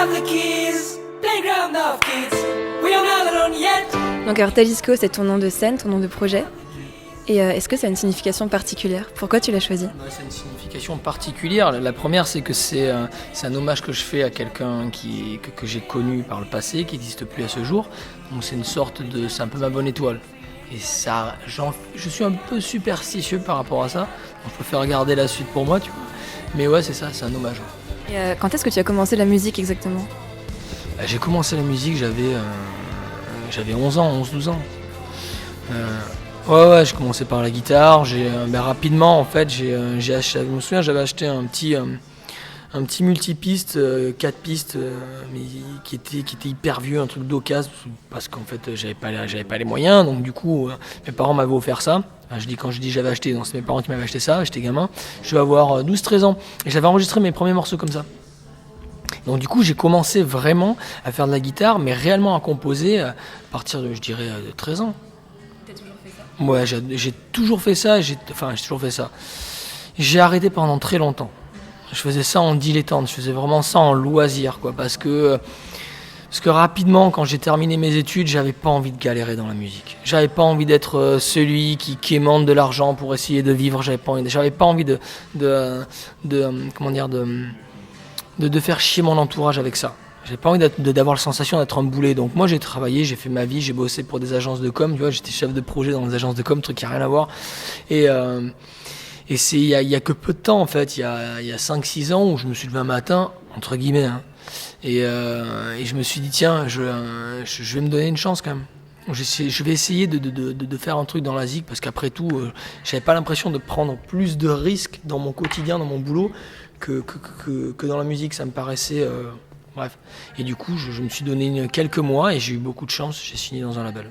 have the keys, playground of kids, we are not alone yet. Donc alors Talisco, c'est ton nom de scène, ton nom de projet. Et est-ce que ça a une signification particulière ? Pourquoi tu l'as choisi ? C'est une signification particulière. La première, c'est que c'est un hommage que je fais à quelqu'un que j'ai connu par le passé, qui n'existe plus à ce jour. Donc c'est c'est un peu ma bonne étoile. Et ça, je suis un peu superstitieux par rapport à ça. Donc je préfère garder la suite pour moi, tu vois. Mais ouais, c'est ça, c'est un hommage. Et quand est-ce que tu as commencé la musique exactement ? J'ai commencé la musique, j'avais 11 ans, 12 ans. Ouais, j'ai commencé par la guitare. Rapidement, en fait, je me souviens, j'avais acheté un petit multipiste, 4 pistes, mais qui était hyper vieux, un truc d'occasion, parce qu'en fait, j'avais pas les moyens. Donc du coup, mes parents m'avaient offert ça. Enfin, quand je dis j'avais acheté, donc c'est mes parents qui m'avaient acheté ça. J'étais gamin, je devais avoir 12-13 ans, et j'avais enregistré mes premiers morceaux comme ça. Donc du coup, j'ai commencé vraiment à faire de la guitare, mais réellement à composer à partir de, je dirais, de 13 ans. T'as toujours fait ça ? Ouais, j'ai toujours fait ça, j'ai toujours fait ça. J'ai arrêté pendant très longtemps. Je faisais ça en dilettante, je faisais vraiment ça en loisir, quoi, parce que rapidement, quand j'ai terminé mes études, j'avais pas envie de galérer dans la musique. J'avais pas envie d'être celui qui quémande de l'argent pour essayer de vivre. J'avais pas envie de faire chier mon entourage avec ça. J'avais pas envie d'avoir la sensation d'être un boulet. Donc moi j'ai travaillé, j'ai fait ma vie, j'ai bossé pour des agences de com, tu vois, j'étais chef de projet dans des agences de com, truc qui a rien à voir. Et c'est il y a que peu de temps en fait, il y a 5-6 ans où je me suis levé un matin, entre guillemets, hein, et je me suis dit tiens, je vais me donner une chance quand même. Je vais essayer de faire un truc dans la zik parce qu'après tout, j'avais pas l'impression de prendre plus de risques dans mon quotidien, dans mon boulot que dans la musique. Ça me paraissait... Bref. Et du coup, je me suis donné quelques mois et j'ai eu beaucoup de chance, j'ai signé dans un label.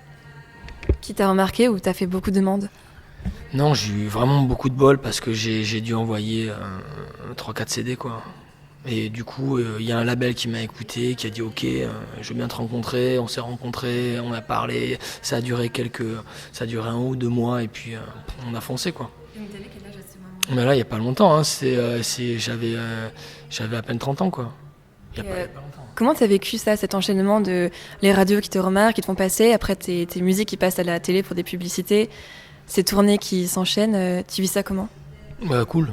Qui t'a remarqué ou t'as fait beaucoup de demandes ? Non, j'ai eu vraiment beaucoup de bol parce que j'ai dû envoyer 3-4 CD, quoi. Et du coup, il y a un label qui m'a écouté, qui a dit ok, je veux bien te rencontrer, on s'est rencontrés, on a parlé, ça a duré 1 ou 2 mois et puis on a foncé, quoi. Et donc t'avais quel âge à ce moment ? Mais là, il n'y a pas longtemps, hein, j'avais à peine 30 ans, quoi. Il n'y a pas longtemps. Comment t'as vécu ça, cet enchaînement de les radios qui te remarquent, qui te font passer, après tes musiques qui passent à la télé pour des publicités, ces tournées qui s'enchaînent, tu vis ça comment ? Bah, cool.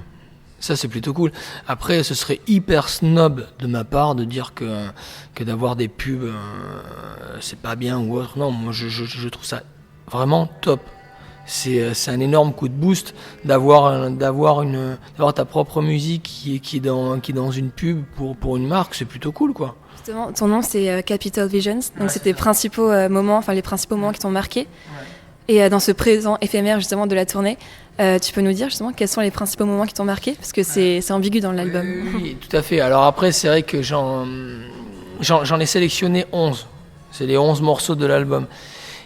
Ça, c'est plutôt cool. Après, ce serait hyper snob de ma part de dire que d'avoir des pubs, c'est pas bien ou autre. Non, moi, je trouve ça vraiment top. C'est un énorme coup de boost d'avoir ta propre musique qui est dans une pub pour une marque. C'est plutôt cool, quoi. Justement, ton nom c'est Capital Visions, donc c'est tes principaux moments, enfin les principaux moments qui t'ont marqué. Ouais. Et dans ce présent éphémère justement de la tournée, tu peux nous dire justement quels sont les principaux moments qui t'ont marqué ? Parce que c'est ambigu dans l'album. Oui, tout à fait. Alors après, c'est vrai que j'en ai sélectionné 11. C'est les 11 morceaux de l'album.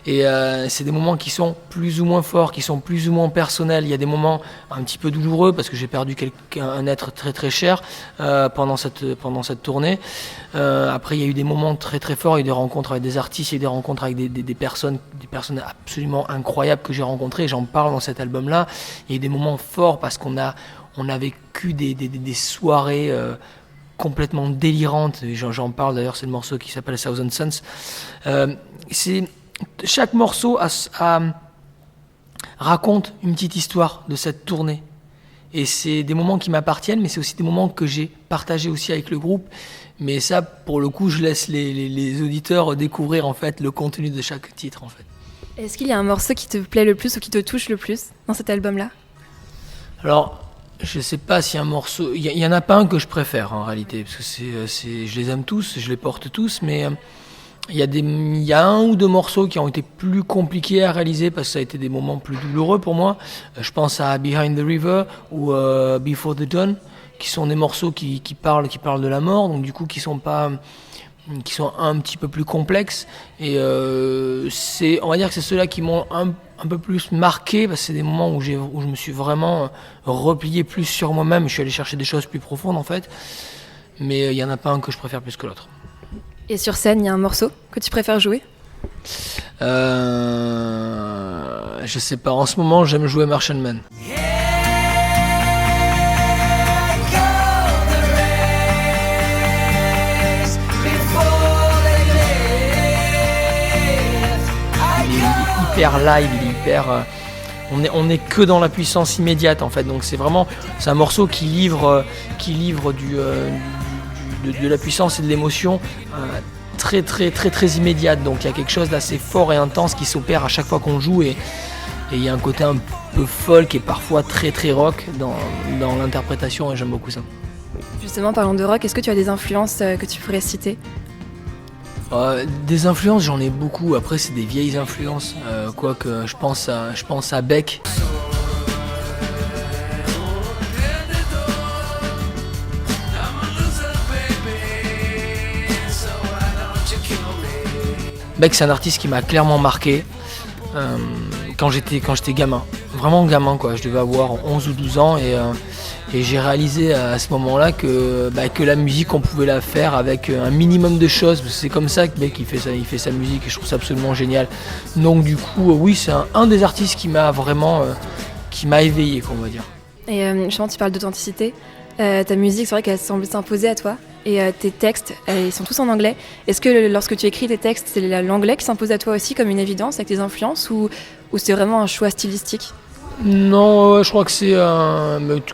Et c'est des moments qui sont plus ou moins forts, qui sont plus ou moins personnels. Il y a des moments un petit peu douloureux parce que j'ai perdu un être très très cher pendant cette tournée. Après, il y a eu des moments très très forts. Il y a eu des rencontres avec des artistes, il y a eu des rencontres avec des personnes absolument incroyables que j'ai rencontrées. J'en parle dans cet album-là. Il y a eu des moments forts parce qu'on a vécu des soirées complètement délirantes. J'en parle d'ailleurs, c'est le morceau qui s'appelle Thousand Suns. Chaque morceau raconte une petite histoire de cette tournée. Et c'est des moments qui m'appartiennent, mais c'est aussi des moments que j'ai partagés aussi avec le groupe. Mais ça, pour le coup, je laisse les auditeurs découvrir en fait le contenu de chaque titre, en fait. Est-ce qu'il y a un morceau qui te plaît le plus ou qui te touche le plus dans cet album-là ? Alors, je sais pas s'il y a un morceau... Il y en a pas un que je préfère, en réalité, parce que je les aime tous, je les porte tous, mais... Il y a 1 ou 2 morceaux qui ont été plus compliqués à réaliser parce que ça a été des moments plus douloureux pour moi. Je pense à Behind the River ou Before the Dawn, qui sont des morceaux qui parlent de la mort, donc du coup qui sont un petit peu plus complexes. Et on va dire que c'est ceux-là qui m'ont un peu plus marqué parce que c'est des moments où je me suis vraiment replié plus sur moi-même. Je suis allé chercher des choses plus profondes en fait, mais il y en a pas un que je préfère plus que l'autre. Et sur scène, il y a un morceau que tu préfères jouer ? Je sais pas, en ce moment j'aime jouer Martian Man. hyper live, il est hyper... on est que dans la puissance immédiate en fait, donc c'est un morceau qui livre de la puissance et de l'émotion très très très très immédiate, donc il y a quelque chose d'assez fort et intense qui s'opère à chaque fois qu'on joue, et il y a un côté un peu folk et parfois très très rock dans l'interprétation, et j'aime beaucoup ça. Justement, parlant de rock, est-ce que tu as des influences que tu pourrais citer ? Des influences, j'en ai beaucoup. Après, c'est des vieilles influences. Quoique, je pense à Beck. Beck, c'est un artiste qui m'a clairement marqué quand j'étais gamin. Vraiment gamin, quoi. Je devais avoir 11 ou 12 ans et j'ai réalisé à ce moment-là que la musique, on pouvait la faire avec un minimum de choses. C'est comme ça que Beck il fait sa musique, et je trouve ça absolument génial. Donc du coup, oui, c'est un des artistes qui m'a vraiment éveillé, on va dire. Et justement, tu parles d'authenticité. Ta musique, c'est vrai qu'elle semble s'imposer à toi. Et tes textes, ils sont tous en anglais. Est-ce que lorsque tu écris tes textes, c'est l'anglais qui s'impose à toi aussi comme une évidence avec tes influences, ou c'est vraiment un choix stylistique ? Non, je crois que c'est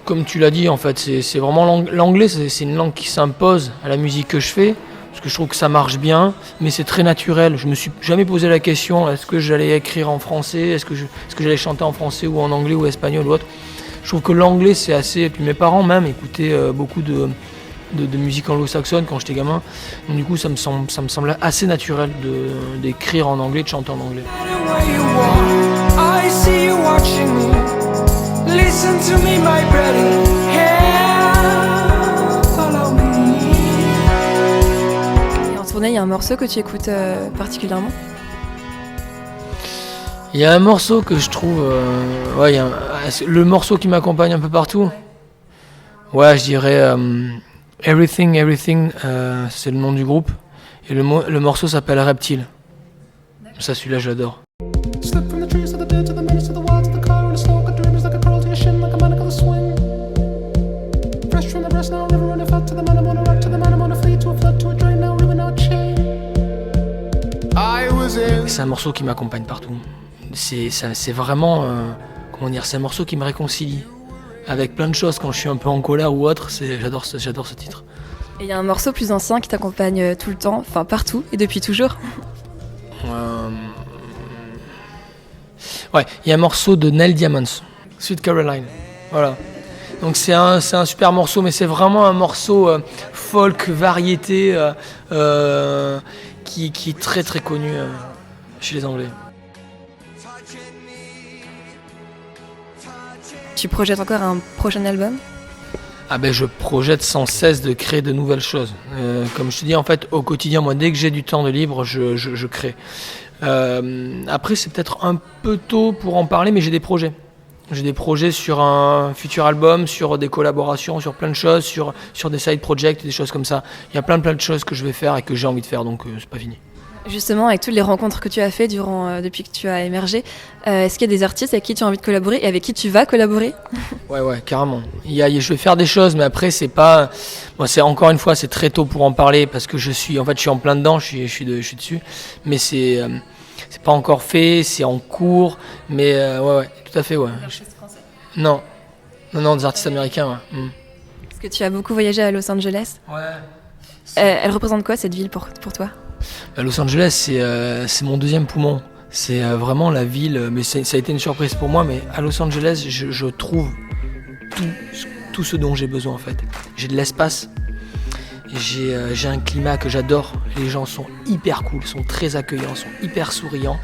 comme tu l'as dit, en fait, c'est vraiment l'anglais, c'est une langue qui s'impose à la musique que je fais, parce que je trouve que ça marche bien, mais c'est très naturel. Je me suis jamais posé la question, est-ce que j'allais écrire en français, est-ce que j'allais chanter en français ou en anglais ou espagnol ou autre. Je trouve que l'anglais c'est assez, et puis mes parents même écoutaient beaucoup de musique anglo-saxonne quand j'étais gamin, donc du coup ça me semblait assez naturel d'écrire en anglais, de chanter en anglais. I see you watching me. Listen to me, my pretty. Here, follow me. Et en tournée, il y a un morceau que tu écoutes particulièrement ? Il y a un morceau que je trouve... le morceau qui m'accompagne un peu partout. Ouais, je dirais Everything, c'est le nom du groupe. Et le morceau s'appelle Reptile. Ça, celui-là, je l'adore. Slip from the trees to the dead to the menace to the wild to the car and the smoke. A dream is like a curl to your shin, like a maniacal swing. Fresh from the breast now, river running fat to the man. I'm on a rock to the man. I'm on a fleet to a flood to a drain now, river now chain. C'est un morceau qui m'accompagne partout. C'est vraiment, c'est un morceau qui me réconcilie avec plein de choses quand je suis un peu en colère ou autre. J'adore ce titre. Et il y a un morceau plus ancien qui t'accompagne tout le temps, enfin partout et depuis toujours ? Ouais, il y a un morceau de Neil Diamond, Sweet Caroline. Voilà. Donc c'est un super morceau, mais c'est vraiment un morceau folk, variété, qui est très très connu chez les Anglais. Tu projettes encore un prochain album ? Je projette sans cesse de créer de nouvelles choses. Comme je te dis, en fait, au quotidien, moi, dès que j'ai du temps de libre, je crée. Après, c'est peut-être un peu tôt pour en parler, mais j'ai des projets. J'ai des projets sur un futur album, sur des collaborations, sur plein de choses, sur des side projects, des choses comme ça. Il y a plein de choses que je vais faire et que j'ai envie de faire, donc c'est pas fini. Justement, avec toutes les rencontres que tu as fait depuis que tu as émergé, est-ce qu'il y a des artistes avec qui tu as envie de collaborer et avec qui tu vas collaborer ? Ouais, carrément. Je vais faire des choses, mais après c'est pas. Moi, c'est encore une fois, c'est très tôt pour en parler parce que je suis en plein dedans, je suis dessus, mais c'est pas encore fait, c'est en cours, mais ouais, tout à fait, ouais. Des artistes français ? Non, des artistes américains, ouais. Est-ce que tu as beaucoup voyagé à Los Angeles ? Ouais. Elle représente quoi cette ville pour toi ? Los Angeles, c'est mon deuxième poumon. C'est vraiment la ville, mais ça a été une surprise pour moi, mais à Los Angeles, je trouve tout ce dont j'ai besoin en fait. J'ai de l'espace, j'ai un climat que j'adore, les gens sont hyper cool, sont très accueillants, sont hyper souriants.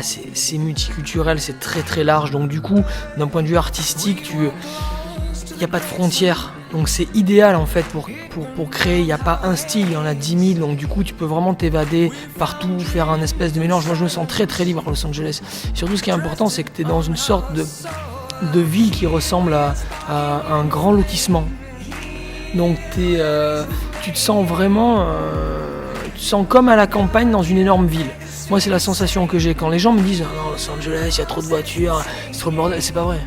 C'est multiculturel, c'est très très large, donc du coup, d'un point de vue artistique, il n'y a pas de frontières. Donc c'est idéal en fait pour créer, il n'y a pas un style, il y en a 10 000, donc du coup tu peux vraiment t'évader partout, faire un espèce de mélange. Moi je me sens très très libre à Los Angeles. Surtout ce qui est important, c'est que tu es dans une sorte de ville qui ressemble à un grand lotissement. Donc tu te sens vraiment, tu te sens comme à la campagne dans une énorme ville. Moi c'est la sensation que j'ai quand les gens me disent « Non, Los Angeles, il y a trop de voitures, c'est trop le bordel », c'est pas vrai.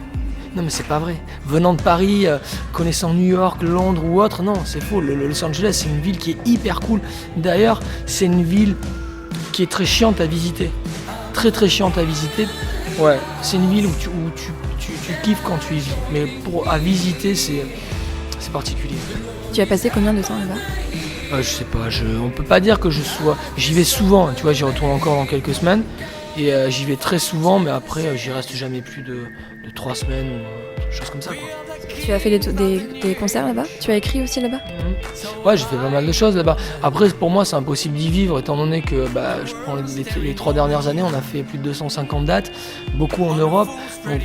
Non mais c'est pas vrai. Venant de Paris, connaissant New York, Londres ou autre, non c'est faux. Los Angeles c'est une ville qui est hyper cool. D'ailleurs c'est une ville qui est très chiante à visiter. très très chiante à visiter. Ouais, c'est une ville où tu kiffes quand tu y vis. Mais à visiter, c'est particulier. Tu as passé combien de temps là-bas? Je sais pas, on peut pas dire que j'y vais souvent, tu vois, j'y retourne encore dans quelques semaines. Et j'y vais très souvent, mais après, j'y reste jamais plus de 3 semaines ou des choses comme ça, quoi. Tu as fait des concerts là-bas? Tu as écrit aussi là-bas? Ouais, j'ai fait pas mal de choses là-bas. Après, pour moi, c'est impossible d'y vivre, étant donné que je prends les 3 dernières années, on a fait plus de 250 dates, beaucoup en Europe. Donc,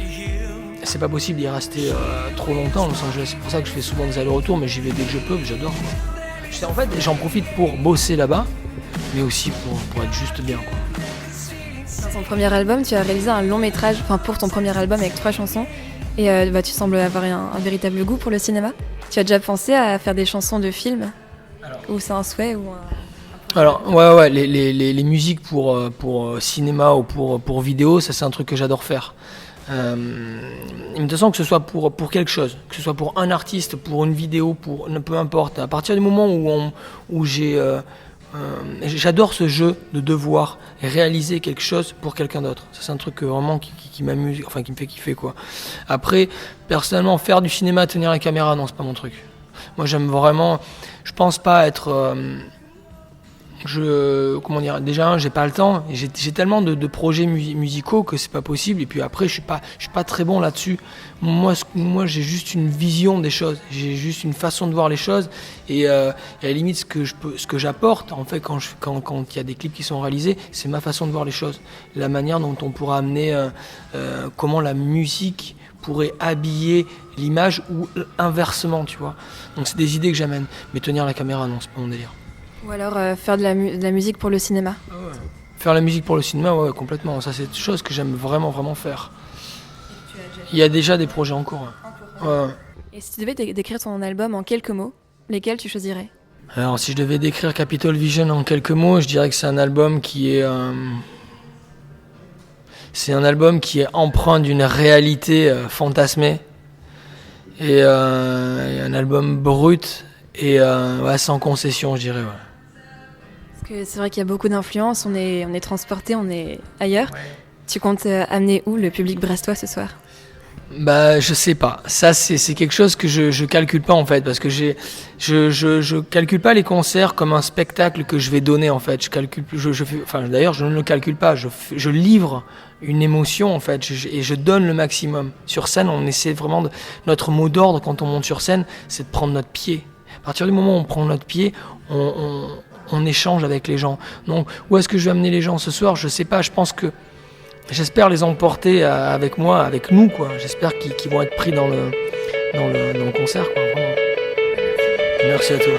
c'est pas possible d'y rester trop longtemps à Los Angeles. C'est pour ça que je fais souvent des allers-retours, mais j'y vais dès que je peux, j'adore, quoi. En fait, j'en profite pour bosser là-bas, mais aussi pour être juste bien, quoi. Dans ton premier album, tu as réalisé un long métrage, pour ton premier album avec 3 chansons. Et tu sembles avoir un véritable goût pour le cinéma. Tu as déjà pensé à faire des chansons de films? Ou c'est un souhait ou un... Alors, ouais, les musiques pour cinéma ou pour vidéo, ça c'est un truc que j'adore faire. Il me semble que ce soit pour quelque chose, que ce soit pour un artiste, pour une vidéo, peu importe. À partir du moment où j'adore ce jeu de devoir réaliser quelque chose pour quelqu'un d'autre. Ça, c'est un truc vraiment qui m'amuse, enfin qui me fait kiffer, quoi. Après, personnellement, faire du cinéma, tenir la caméra, non, c'est pas mon truc. Moi, j'aime vraiment. Je pense pas être. Déjà, j'ai pas le temps. J'ai tellement de projets musicaux que c'est pas possible. Et puis après, je suis pas très bon là-dessus. Moi, j'ai juste une vision des choses. J'ai juste une façon de voir les choses. Et à la limite, ce que j'apporte, en fait, quand il y a des clips qui sont réalisés, c'est ma façon de voir les choses. La manière dont on pourra amener, comment la musique pourrait habiller l'image ou inversement, tu vois. Donc c'est des idées que j'amène. Mais tenir la caméra, non, c'est pas mon délire. Ou alors faire de la musique pour le cinéma. Ah ouais. Faire la musique pour le cinéma, ouais, complètement. Ça, c'est une chose que j'aime vraiment, vraiment faire. Il y a déjà des projets en cours. Ouais. Et si tu devais décrire ton album en quelques mots, lesquels tu choisirais? Alors, si je devais décrire Capitol Vision en quelques mots, je dirais que c'est un album qui est... c'est un album qui est empreint d'une réalité fantasmée. Et un album brut et sans concession, je dirais, ouais. Parce que c'est vrai qu'il y a beaucoup d'influences, on est transporté, on est ailleurs. Ouais. Tu comptes amener où le public brestois ce soir? Je sais pas. Ça, c'est quelque chose que je calcule pas, en fait, parce que je calcule pas les concerts comme un spectacle que je vais donner, en fait. D'ailleurs, je ne le calcule pas. Je livre une émotion, en fait, et je donne le maximum. Sur scène, on essaie vraiment notre mot d'ordre quand on monte sur scène, c'est de prendre notre pied. À partir du moment où on prend notre pied, on échange avec les gens. Donc, où est-ce que je vais amener les gens ce soir? Je sais pas. Je pense que j'espère les emporter avec moi, avec nous, quoi. J'espère qu'ils vont être pris dans le concert, quoi. Vraiment. Merci à toi.